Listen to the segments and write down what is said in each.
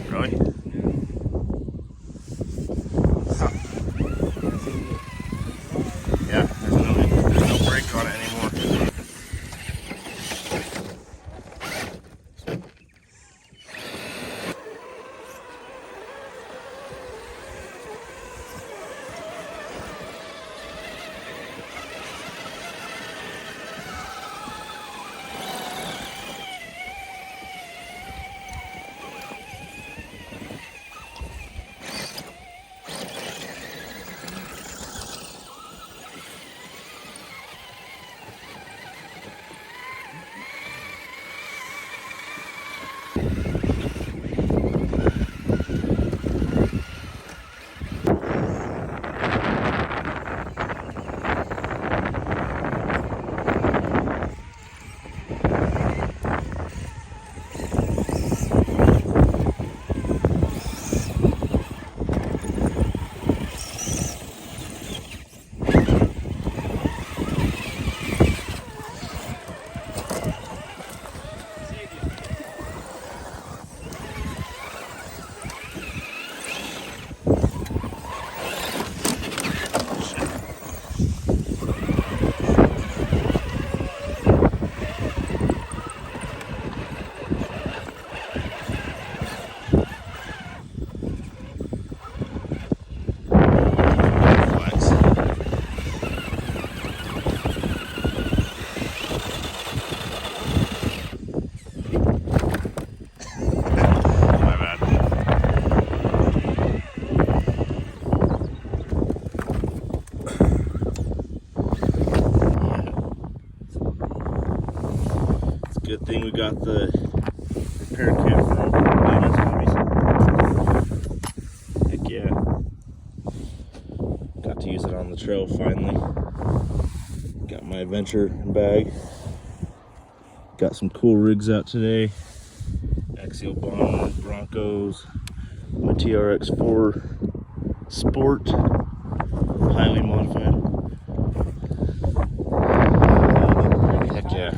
Really? Huh. Yeah, there's no brake on it anymore. Good thing we got the repair kit from Hobbies. Heck yeah. Got to use it on the trail finally. Got my adventure bag. Got some cool rigs out today. Axial Bond Broncos. My TRX4 Sport. Highly modified. Heck yeah.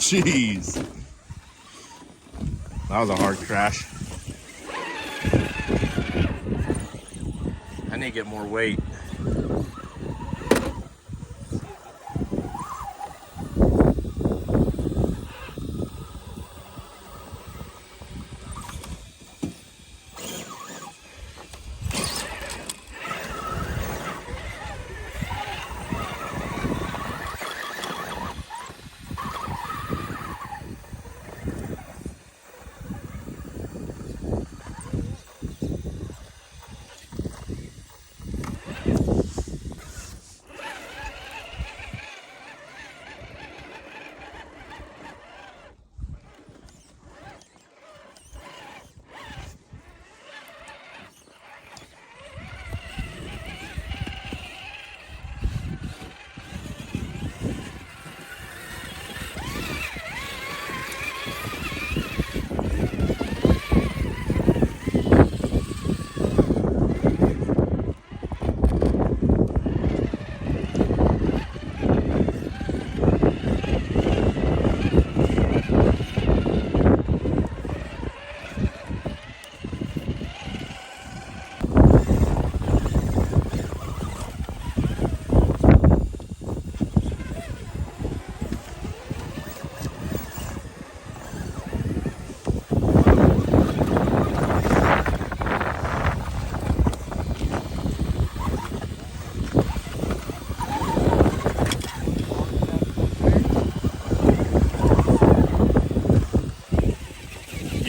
Jeez. That was a hard crash. I need to get more weight.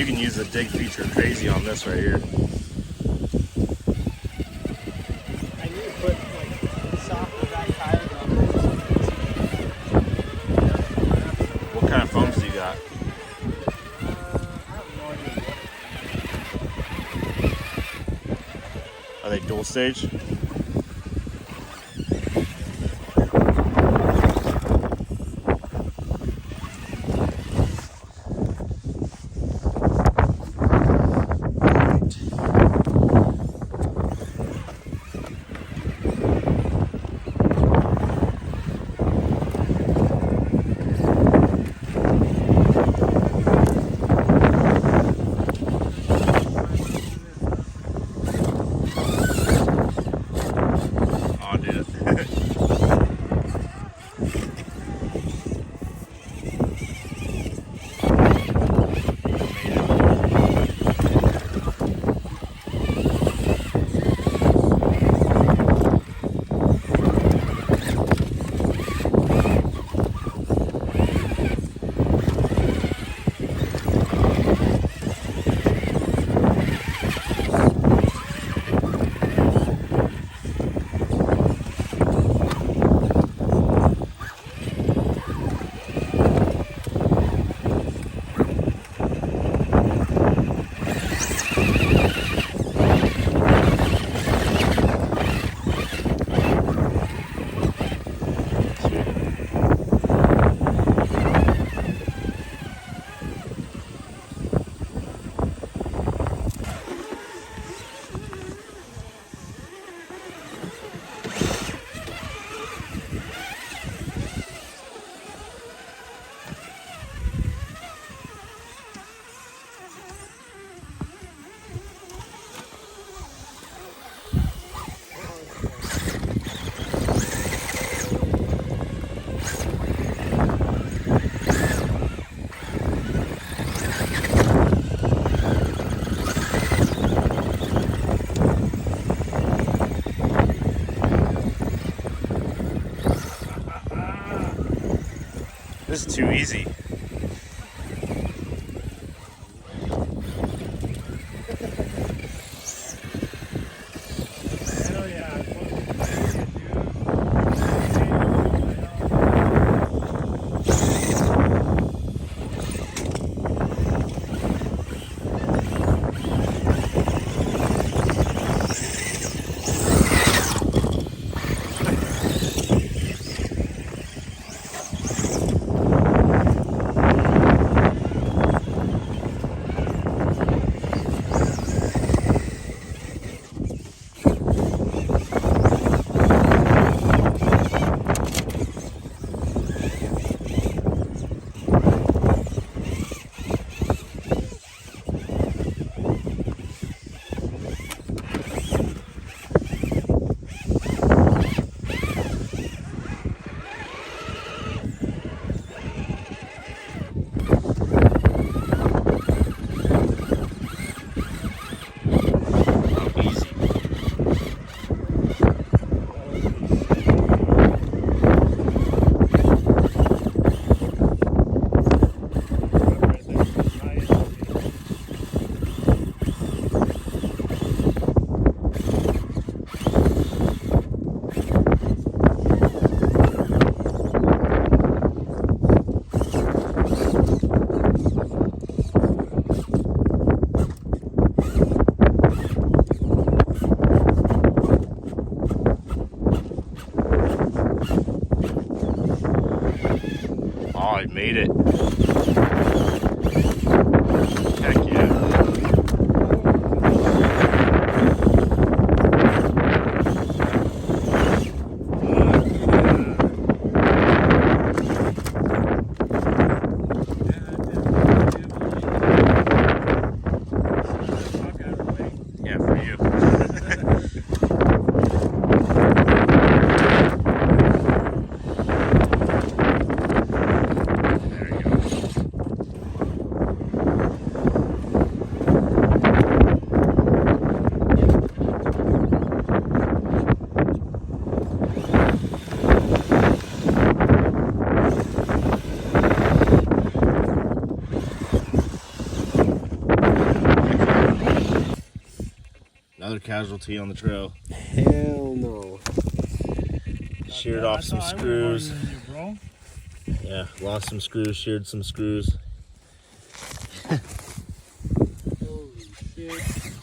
you can use the dig feature crazy on this right here. I need to put like softer back tires on this. What kind of foams do you got? I have no idea what. Are they dual stage? This is too easy. Hell yeah. Oh, I made it. Heck yeah. Yeah, for you. There you go. casualty on the trail. Hell no. Sheared off some screws. Yeah, lost some screws, sheared some screws. Holy shit.